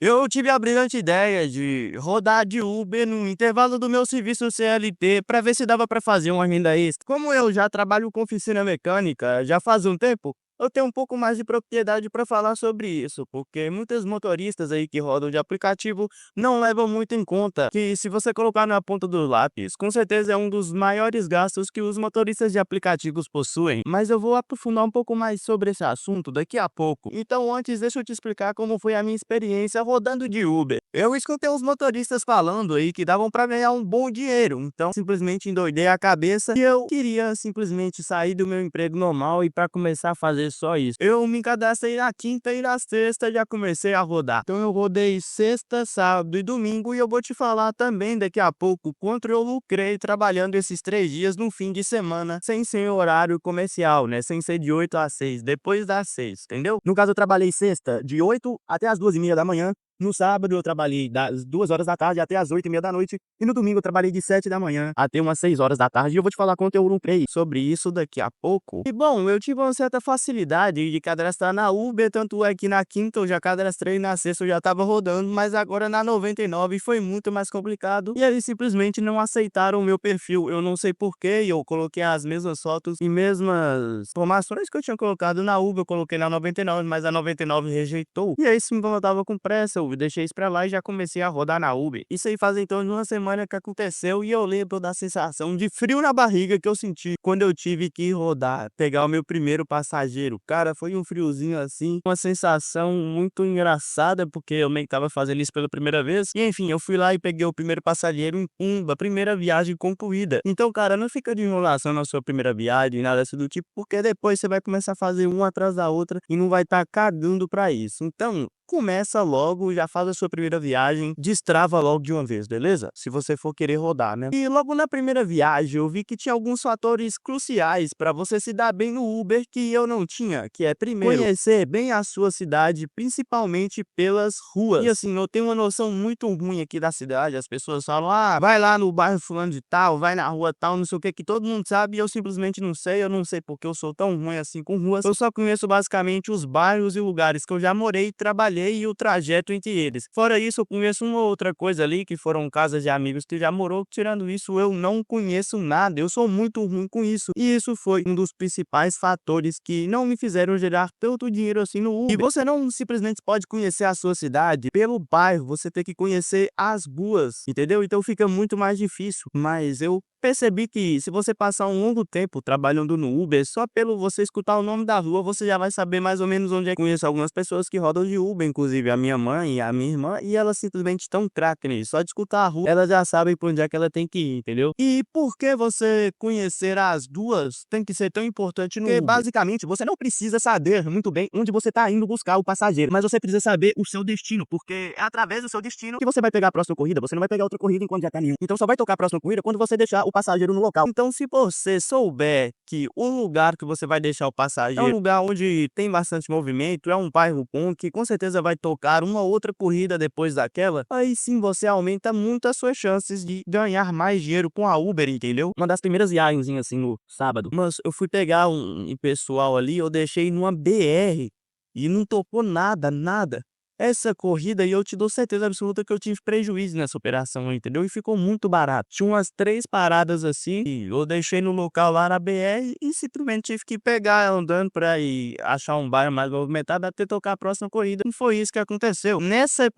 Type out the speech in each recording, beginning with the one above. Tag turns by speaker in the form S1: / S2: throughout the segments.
S1: Eu tive a brilhante ideia de rodar de Uber no intervalo do meu serviço CLT para ver se dava para fazer uma renda extra. Como eu já trabalho com oficina mecânica já faz um tempo, eu tenho um pouco mais de propriedade para falar sobre isso, porque muitos motoristas aí que rodam de aplicativo não levam muito em conta que se você colocar na ponta do lápis, com certeza é um dos maiores gastos que os motoristas de aplicativos possuem. Mas eu vou aprofundar um pouco mais sobre esse assunto daqui a pouco. Então antes, deixa eu te explicar como foi a minha experiência rodando de Uber. Eu escutei os motoristas falando aí que davam para ganhar um bom dinheiro, então simplesmente endoidei a cabeça e eu queria simplesmente sair do meu emprego normal e para começar a fazer só isso. Eu me cadastrei na quinta e na sexta já comecei a rodar. Então eu rodei sexta, sábado e domingo e eu vou te falar também daqui a pouco quanto eu lucrei trabalhando esses 3 dias no fim de semana sem ser horário comercial, né? Sem ser de 8 às 6, depois das 6, entendeu? No caso eu trabalhei sexta de 8 até as 2h30 da manhã. No sábado eu trabalhei das 2 horas da tarde até as 8h30 da noite. E no domingo eu trabalhei de 7 da manhã até umas 6 horas da tarde. E eu vou te falar quanto eu lucrei sobre isso daqui a pouco. E bom, eu tive uma certa facilidade de cadastrar na Uber. Tanto é que na quinta eu já cadastrei, na sexta eu já tava rodando. Mas agora na 99 foi muito mais complicado. E eles simplesmente não aceitaram o meu perfil. Eu não sei porquê. Eu coloquei as mesmas fotos e mesmas informações que eu tinha colocado na Uber. Eu coloquei na 99, mas a 99 rejeitou. E aí sim, como eu tava com pressa, eu deixei isso pra lá e já comecei a rodar na Uber. Isso aí faz então uma semana que aconteceu e eu lembro da sensação de frio na barriga que eu senti quando eu tive que rodar, pegar o meu primeiro passageiro. Cara, foi um friozinho assim, uma sensação muito engraçada, porque eu meio que tava fazendo isso pela primeira vez. E enfim, eu fui lá e peguei o primeiro passageiro em pumba, primeira viagem concluída. Então, cara, não fica de enrolação na sua primeira viagem, nada assim do tipo, porque depois você vai começar a fazer uma atrás da outra e não vai estar cagando pra isso. Então, começa logo, já faz a sua primeira viagem, destrava logo de uma vez, beleza? Se você for querer rodar, né? E logo na primeira viagem eu vi que tinha alguns fatores cruciais para você se dar bem no Uber que eu não tinha, que é primeiro, conhecer bem a sua cidade, principalmente pelas ruas. E assim, eu tenho uma noção muito ruim aqui da cidade, as pessoas falam, ah, vai lá no bairro fulano de tal, vai na rua tal, não sei o que todo mundo sabe, e eu simplesmente não sei, eu não sei porque eu sou tão ruim assim com ruas, eu só conheço basicamente os bairros e lugares que eu já morei e trabalhei e o trajeto entre eles. Fora isso, eu conheço uma outra coisa ali, que foram casas de amigos que já morou. Tirando isso, eu não conheço nada. Eu sou muito ruim com isso. E isso foi um dos principais fatores que não me fizeram gerar tanto dinheiro assim no Uber. E você não simplesmente pode conhecer a sua cidade pelo bairro, você tem que conhecer as ruas, entendeu? Então fica muito mais difícil. Mas eu percebi que se você passar um longo tempo trabalhando no Uber, só pelo você escutar o nome da rua, você já vai saber mais ou menos onde é. Conheço algumas pessoas que rodam de Uber, inclusive a minha mãe e a minha irmã, e elas simplesmente estão craque nisso. Só de escutar a rua, elas já sabem por onde é que ela tem que ir, entendeu? E por que você conhecer as duas tem que ser tão importante no Uber? Porque basicamente você não precisa saber muito bem onde você está indo buscar o passageiro, mas você precisa saber o seu destino, porque é através do seu destino que você vai pegar a próxima corrida. Você não vai pegar outra corrida enquanto já tá nenhum. Então só vai tocar a próxima corrida quando você deixar o passageiro no local. Então, se você souber que o lugar que você vai deixar o passageiro é um lugar onde tem bastante movimento, é um bairro bom, que com certeza vai tocar uma outra corrida depois daquela, aí sim você aumenta muito as suas chances de ganhar mais dinheiro com a Uber, entendeu? Uma das primeiras viagens assim no sábado, mas eu fui pegar um pessoal ali, eu deixei numa BR e não tocou nada, nada. Essa corrida e eu te dou certeza absoluta que eu tive prejuízo nessa operação, entendeu? E ficou muito barato. Tinha umas 3 paradas assim, e eu deixei no local lá na BR e simplesmente tive que pegar andando pra ir achar um bairro mais movimentado até tocar a próxima corrida. Não foi isso que aconteceu. Nessa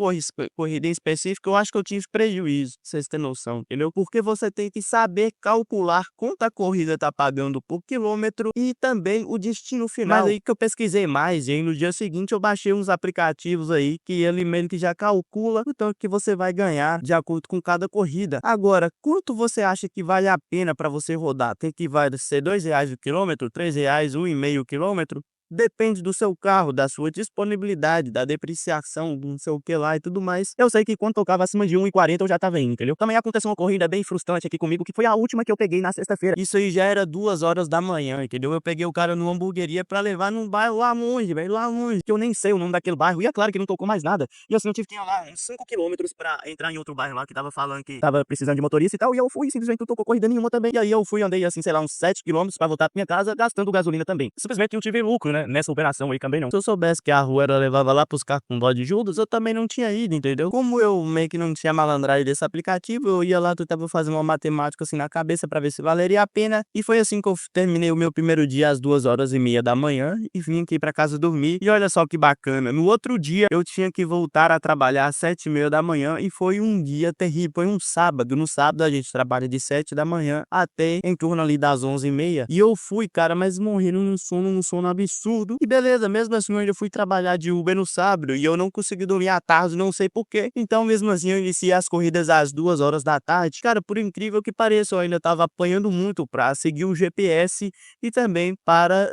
S1: corrida em específico, eu acho que eu tive prejuízo, pra vocês terem noção, entendeu? Porque você tem que saber calcular quanto a corrida tá pagando por quilômetro e também o destino final. Mas aí que eu pesquisei mais, e aí no dia seguinte eu baixei uns aplicativos aí que ele meio que já calcula o tanto que você vai ganhar de acordo com cada corrida. Agora, quanto você acha que vale a pena para você rodar? Tem que vai ser R$ 2 o quilômetro, R$ 3, 1,5 quilômetro? Depende do seu carro, da sua disponibilidade, da depreciação, não sei o que lá e tudo mais. Eu sei que quando tocava acima de 1,40 eu já tava indo, entendeu? Também aconteceu uma corrida bem frustrante aqui comigo, que foi a última que eu peguei na sexta-feira. Isso aí já era 2 horas da manhã, entendeu? Eu peguei o cara numa hamburgueria pra levar num bairro lá longe, velho, lá longe, que eu nem sei o nome daquele bairro. E é claro que não tocou mais nada. E assim, eu tive que ir lá uns 5 quilômetros pra entrar em outro bairro lá, que tava falando que tava precisando de motorista e tal. E eu fui, simplesmente não tocou corrida nenhuma também. E aí eu fui, andei assim, sei lá, uns 7 quilômetros pra voltar pra minha casa, gastando gasolina também. Simplesmente eu tive lucro, né? nessa operação aí também não. Se eu soubesse que a rua era levava lá pros carros com dó de Judas, eu também não tinha ido, entendeu? Como eu meio que não tinha malandragem desse aplicativo, eu ia lá, tentava fazer uma matemática assim na cabeça pra ver se valeria a pena. E foi assim que eu terminei o meu primeiro dia às 2h30 da manhã e vim aqui pra casa dormir. E olha só que bacana, no outro dia eu tinha que voltar a trabalhar às 7h30 da manhã e foi um dia terrível, foi um sábado. No sábado a gente trabalha de 7 da manhã até em torno ali das 11h30. E eu fui, cara, mas morrendo num sono absurdo. E beleza, mesmo assim eu ainda fui trabalhar de Uber no sábado e eu não consegui dormir à tarde, não sei porquê. Então mesmo assim eu iniciei as corridas às 2h da tarde. Cara, por incrível que pareça, eu ainda tava apanhando muito pra seguir o GPS e também para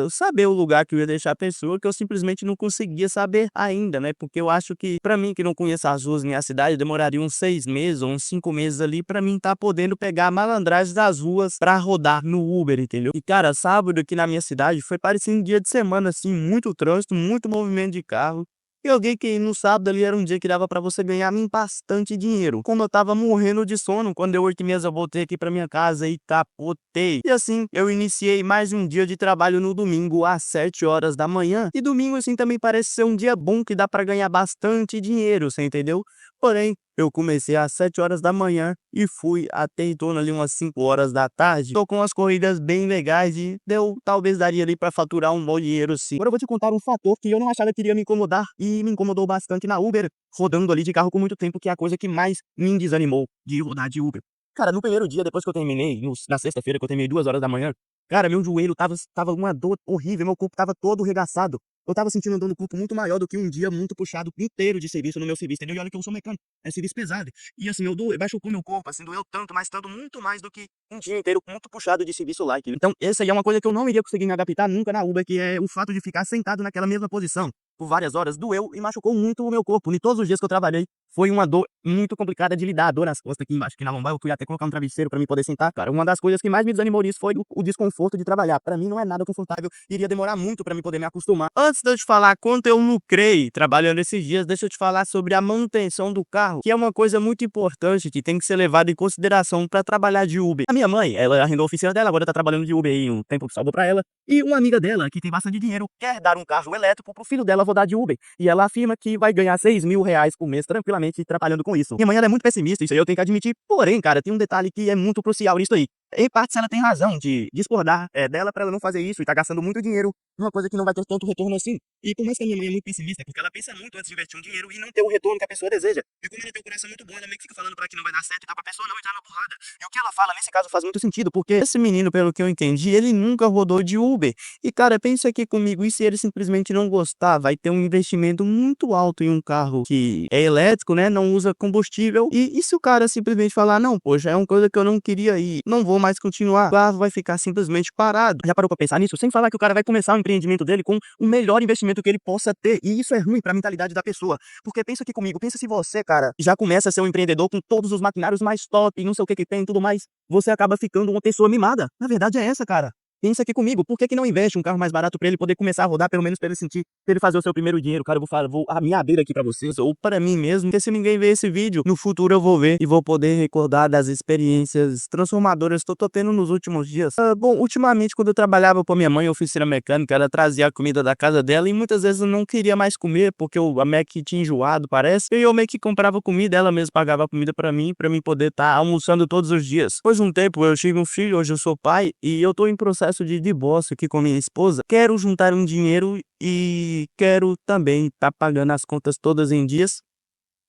S1: saber o lugar que eu ia deixar a pessoa, que eu simplesmente não conseguia saber ainda, né? Porque eu acho que, pra mim que não conheço as ruas nem a cidade, demoraria uns 6 meses ou uns 5 meses ali pra mim tá podendo pegar a malandragem das ruas pra rodar no Uber, entendeu? E cara, sábado aqui na minha cidade foi parecendo um dia de semana, assim, muito trânsito, muito movimento de carro. E alguém que no sábado ali era um dia que dava pra você ganhar bastante dinheiro. Como eu tava morrendo de sono, quando deu 8h30 eu voltei aqui pra minha casa e capotei. E assim, eu iniciei mais um dia de trabalho no domingo às 7h da manhã. E domingo assim também parece ser um dia bom que dá pra ganhar bastante dinheiro, você entendeu? Porém, eu comecei às 7h da manhã e fui até em torno ali umas 5h da tarde. Tô com umas corridas bem legais e talvez daria ali pra faturar um bom dinheiro sim. Agora eu vou te contar um fator que eu não achava que iria me incomodar e me incomodou bastante na Uber, rodando ali de carro por muito tempo, que é a coisa que mais me desanimou de rodar de Uber. Cara, no primeiro dia, depois que eu terminei, na sexta-feira, que eu terminei 2h da manhã, cara, meu joelho tava uma dor horrível, meu corpo tava todo regaçado. Eu tava sentindo uma dor no corpo muito maior do que um dia muito puxado inteiro de serviço no meu serviço, entendeu? E olha que eu sou mecânico, é serviço pesado. E assim, machucou meu corpo, assim, doeu tanto, mas tanto, muito mais do que um dia inteiro muito puxado de serviço lá. Então, essa aí é uma coisa que eu não iria conseguir me adaptar nunca na Uber, que é o fato de ficar sentado naquela mesma posição por várias horas. Doeu e machucou muito o meu corpo. E todos os dias que eu trabalhei, foi uma dor muito complicada de lidar. A dor nas costas aqui embaixo, aqui na lombar, eu fui até colocar um travesseiro pra mim poder sentar. Cara, uma das coisas que mais me desanimou nisso foi o desconforto de trabalhar. Pra mim não é nada confortável, iria demorar muito pra mim poder me acostumar. Antes de eu te falar quanto eu lucrei trabalhando esses dias, deixa eu te falar sobre a manutenção do carro, que é uma coisa muito importante, que tem que ser levada em consideração pra trabalhar de Uber. A minha mãe, ela arrendou a oficina dela, agora tá trabalhando de Uber aí um tempo que salvou pra ela. E uma amiga dela, que tem bastante dinheiro, quer dar um carro elétrico pro filho dela rodar de Uber. E ela afirma que vai ganhar 6 mil reais por mês tranquilamente trabalhando com isso. Minha mãe, ela é muito pessimista, isso aí eu tenho que admitir. Porém, cara, tem um detalhe que é muito crucial nisso aí. Em parte, ela tem razão de discordar dela pra ela não fazer isso e tá gastando muito dinheiro numa coisa que não vai ter tanto retorno assim. E por mais que a minha mãe é muito pessimista, porque ela pensa muito antes de investir um dinheiro e não ter o retorno que a pessoa deseja. E como ela tem um coração muito bom, ela meio que fica falando pra ela que não vai dar certo e tá pra pessoa não entrar na porrada. E o que ela fala nesse caso faz muito sentido, porque esse menino, pelo que eu entendi, ele nunca rodou de Uber. E cara, pensa aqui comigo, e se ele simplesmente não gostar, vai ter um investimento muito alto em um carro que é elétrico, né, não usa combustível. E se o cara simplesmente falar, não, poxa, é uma coisa que eu não queria ir, não vou mais continuar, o carro vai ficar simplesmente parado. Já parou pra pensar nisso? Sem falar que o cara vai começar o empreendimento dele com o melhor investimento que ele possa ter. E isso é ruim pra mentalidade da pessoa. Porque pensa aqui comigo, pensa se você, cara, já começa a ser um empreendedor com todos os maquinários mais top, não sei o que tem e tudo mais, você acaba ficando uma pessoa mimada. Na verdade é essa, cara. Pensa aqui comigo, por que não investe um carro mais barato pra ele poder começar a rodar, pelo menos pra ele sentir, pra ele fazer o seu primeiro dinheiro? Cara, vou me abrir aqui pra vocês, ou para mim mesmo, porque se ninguém ver esse vídeo, no futuro eu vou ver e vou poder recordar das experiências transformadoras que eu tô tendo nos últimos dias. Bom, ultimamente, quando eu trabalhava com a minha mãe, oficina mecânica, ela trazia a comida da casa dela e muitas vezes eu não queria mais comer, porque a Mac tinha enjoado, parece, e eu meio que comprava comida, ela mesma pagava a comida pra mim poder estar almoçando todos os dias. Depois de um tempo, eu tive um filho, hoje eu sou pai, e eu tô em processo de divórcio aqui com minha esposa. Quero juntar um dinheiro e quero também estar pagando as contas todas em dias.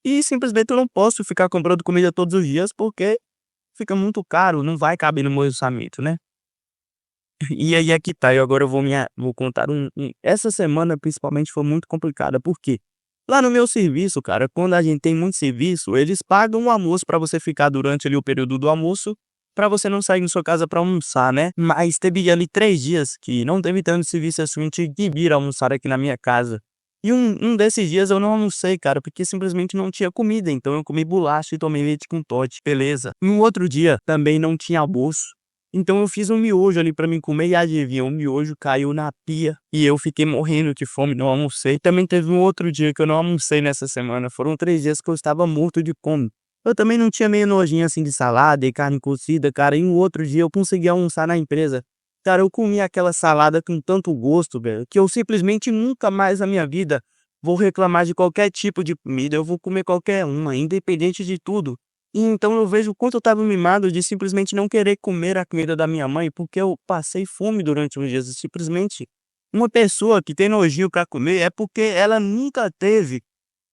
S1: E simplesmente eu não posso ficar comprando comida todos os dias porque fica muito caro, não vai caber no meu orçamento, né? E aí é que tá, eu agora vou contar essa semana principalmente foi muito complicada, por quê? Lá no meu serviço, cara, quando a gente tem muito serviço, eles pagam o almoço pra você ficar durante ali o período do almoço, pra você não sair da sua casa pra almoçar, né? Mas teve ali 3 dias que não teve tanto serviço assim, eu tive que vir almoçar aqui na minha casa. E um desses dias eu não almocei, cara, porque simplesmente não tinha comida, então eu comi bolacha e tomei leite com Toddy, beleza. No outro dia também não tinha almoço, então eu fiz um miojo ali pra mim comer e adivinha, o miojo caiu na pia e eu fiquei morrendo de fome, não almocei. Também teve um outro dia que eu não almocei nessa semana, foram 3 dias que eu estava morto de fome. Eu também não tinha meio nojinho assim de salada e carne cozida, cara, e um outro dia eu consegui almoçar na empresa. Cara, eu comi aquela salada com tanto gosto, velho, que eu simplesmente nunca mais na minha vida vou reclamar de qualquer tipo de comida, eu vou comer qualquer uma, independente de tudo. E então eu vejo o quanto eu estava mimado de simplesmente não querer comer a comida da minha mãe, porque eu passei fome durante uns dias. Simplesmente, uma pessoa que tem nojinho para comer é porque ela nunca teve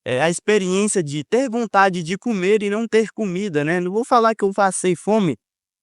S1: a experiência de ter vontade de comer e não ter comida, né. Não vou falar que eu passei fome,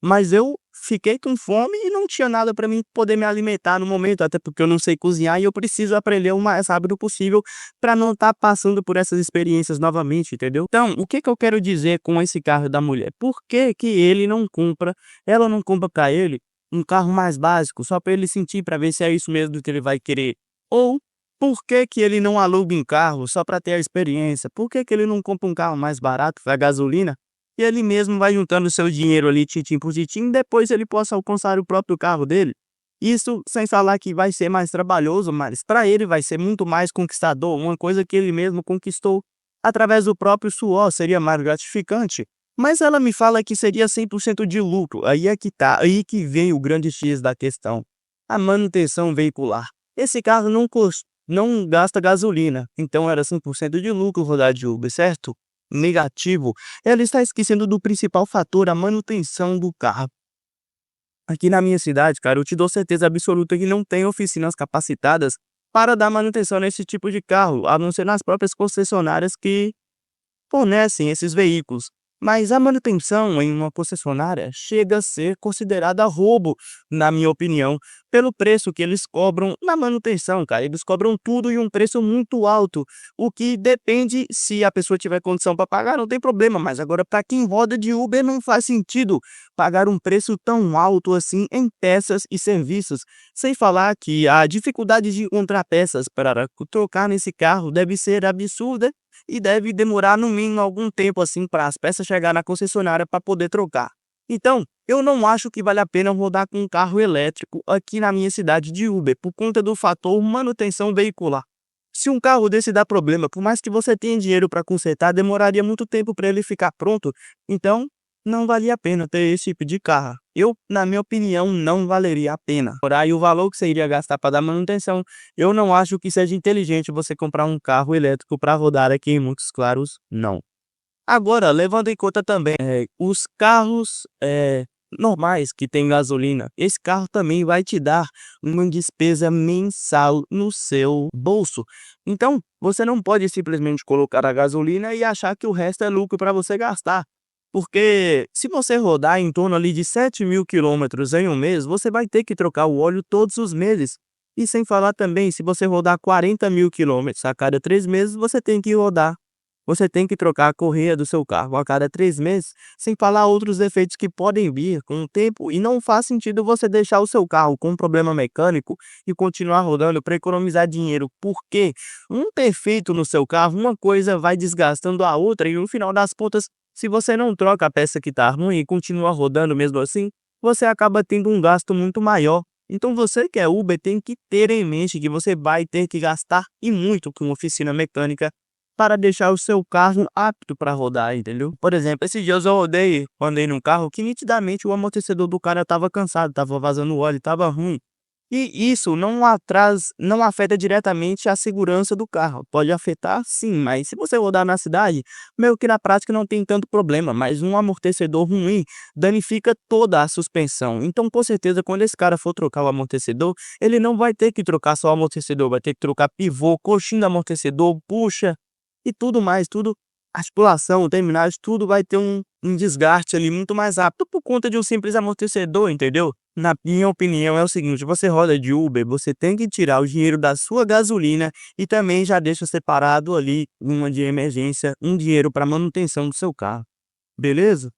S1: mas eu fiquei com fome e não tinha nada para mim poder me alimentar no momento, até porque eu não sei cozinhar e eu preciso aprender o mais rápido possível para não estar passando por essas experiências novamente, entendeu. Então, o que que eu quero dizer com esse carro da mulher? Por que que ele não compra ela não compra para ele um carro mais básico, só para ele sentir, para ver se é isso mesmo que ele vai querer? Ou por que que ele não aluga um carro só para ter a experiência? Por que que ele não compra um carro mais barato, vai gasolina, e ele mesmo vai juntando seu dinheiro ali, tintim por tintim, depois ele possa alcançar o próprio carro dele? Isso sem falar que vai ser mais trabalhoso, mas para ele vai ser muito mais conquistador, uma coisa que ele mesmo conquistou através do próprio suor, seria mais gratificante. Mas ela me fala que seria 100% de lucro, aí é que tá, aí que vem o grande X da questão. A manutenção veicular. Esse carro não gasta gasolina, então era 100% de lucro rodar de Uber, certo? Negativo. Ela está esquecendo do principal fator, a manutenção do carro. Aqui na minha cidade, cara, eu te dou certeza absoluta que não tem oficinas capacitadas para dar manutenção nesse tipo de carro, a não ser nas próprias concessionárias que fornecem esses veículos. Mas a manutenção em uma concessionária chega a ser considerada roubo, na minha opinião, pelo preço que eles cobram na manutenção, cara. Eles cobram tudo em um preço muito alto, o que depende se a pessoa tiver condição para pagar, não tem problema. Mas agora, para quem roda de Uber, não faz sentido pagar um preço tão alto assim em peças e serviços. Sem falar que a dificuldade de encontrar peças para trocar nesse carro deve ser absurda e deve demorar no mínimo algum tempo assim para as peças chegar na concessionária para poder trocar. Então, eu não acho que vale a pena rodar com um carro elétrico aqui na minha cidade de Uber, por conta do fator manutenção veicular. Se um carro desse dá problema, por mais que você tenha dinheiro para consertar, demoraria muito tempo para ele ficar pronto. Então, não valia a pena ter esse tipo de carro. Eu, na minha opinião, não valeria a pena. Por aí, o valor que você iria gastar para dar manutenção, eu não acho que seja inteligente você comprar um carro elétrico para rodar aqui em Montes Claros, não. Agora, levando em conta também, os carros, normais que têm gasolina, esse carro também vai te dar uma despesa mensal no seu bolso. Então, você não pode simplesmente colocar a gasolina e achar que o resto é lucro para você gastar. Porque se você rodar em torno ali de 7.000 quilômetros em um mês, você vai ter que trocar o óleo todos os meses. E sem falar também, se você rodar 40.000 quilômetros a cada 3 meses, você tem que trocar a correia do seu carro a cada 3 meses, sem falar outros defeitos que podem vir com o tempo, e não faz sentido você deixar o seu carro com um problema mecânico e continuar rodando para economizar dinheiro, porque um defeito no seu carro, uma coisa vai desgastando a outra e no final das contas, se você não troca a peça que está ruim e continua rodando mesmo assim, você acaba tendo um gasto muito maior. Então você que é Uber tem que ter em mente que você vai ter que gastar e muito com oficina mecânica para deixar o seu carro apto para rodar, entendeu? Por exemplo, esses dias eu andei num carro que nitidamente o amortecedor do cara estava cansado, estava vazando óleo, estava ruim. E isso não afeta diretamente a segurança do carro. Pode afetar sim, mas se você rodar na cidade, meio que na prática não tem tanto problema, mas um amortecedor ruim danifica toda a suspensão. Então, com certeza, quando esse cara for trocar o amortecedor, ele não vai ter que trocar só o amortecedor, vai ter que trocar pivô, coxinha do amortecedor, bucha e tudo mais, tudo, articulação, terminais, tudo vai ter um desgaste ali muito mais rápido por conta de um simples amortecedor, entendeu? Na minha opinião é o seguinte, você roda de Uber, você tem que tirar o dinheiro da sua gasolina e também já deixa separado ali uma de emergência, um dinheiro para manutenção do seu carro, beleza?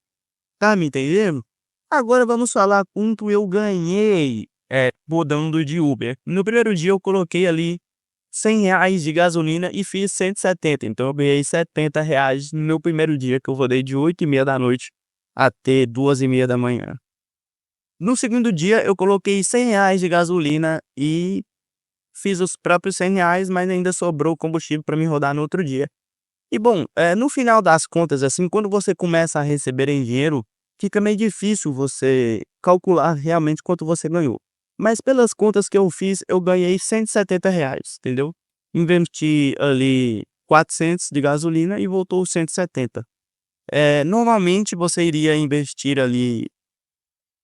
S1: Tá me entendendo? Agora vamos falar quanto eu ganhei, rodando de Uber. No primeiro dia eu coloquei ali R$ 100 de gasolina e fiz 170, então eu ganhei R$ 70 no meu primeiro dia, que eu rodei de 8h30 da noite até 2h30 da manhã. No segundo dia eu coloquei R$ 100 de gasolina e fiz os próprios R$ 100, mas ainda sobrou combustível para me rodar no outro dia. E bom, no final das contas, assim, quando você começa a receber em dinheiro, fica meio difícil você calcular realmente quanto você ganhou. Mas pelas contas que eu fiz, eu ganhei R$ 170, entendeu? Investi ali 400 de gasolina e voltou os 170. Normalmente você iria investir ali R$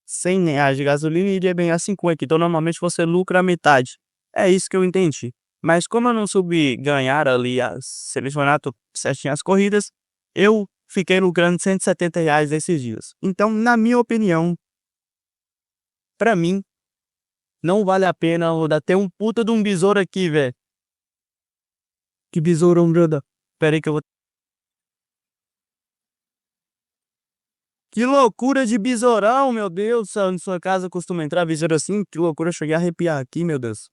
S1: 100 de gasolina e iria ganhar 50, então normalmente você lucra a metade. É isso que eu entendi. Mas como eu não soube ganhar ali selecionar certinho as corridas, eu fiquei lucrando R$ 170 esses dias. Então, na minha opinião, pra mim, não vale a pena rodar. Tem um puta de um besouro aqui, velho. Que besourão, brother. Espera aí que eu vou. Que loucura de besourão, meu Deus do céu. Na sua casa costuma entrar besouro assim? Que loucura, eu cheguei a arrepiar aqui, meu Deus.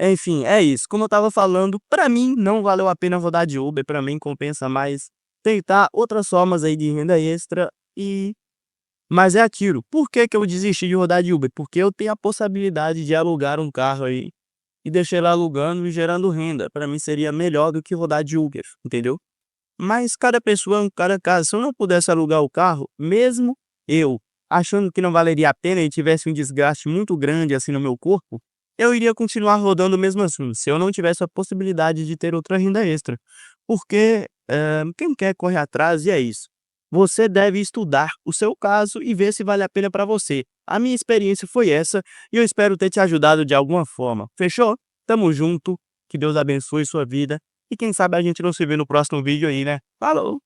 S1: Enfim, é isso. Como eu estava falando, pra mim não valeu a pena rodar de Uber, pra mim compensa mais tentar outras formas aí de renda extra e mas é aquilo, por que que eu desisti de rodar de Uber? Porque eu tenho a possibilidade de alugar um carro aí e deixar ele alugando e gerando renda. Pra mim seria melhor do que rodar de Uber, entendeu? Mas cada pessoa é um cada caso. Se eu não pudesse alugar o carro, mesmo eu achando que não valeria a pena e tivesse um desgaste muito grande assim no meu corpo, eu iria continuar rodando mesmo assim, se eu não tivesse a possibilidade de ter outra renda extra. Porque quem quer corre atrás e é isso. Você deve estudar o seu caso e ver se vale a pena para você. A minha experiência foi essa e eu espero ter te ajudado de alguma forma. Fechou? Tamo junto. Que Deus abençoe sua vida. E quem sabe a gente não se vê no próximo vídeo aí, né? Falou!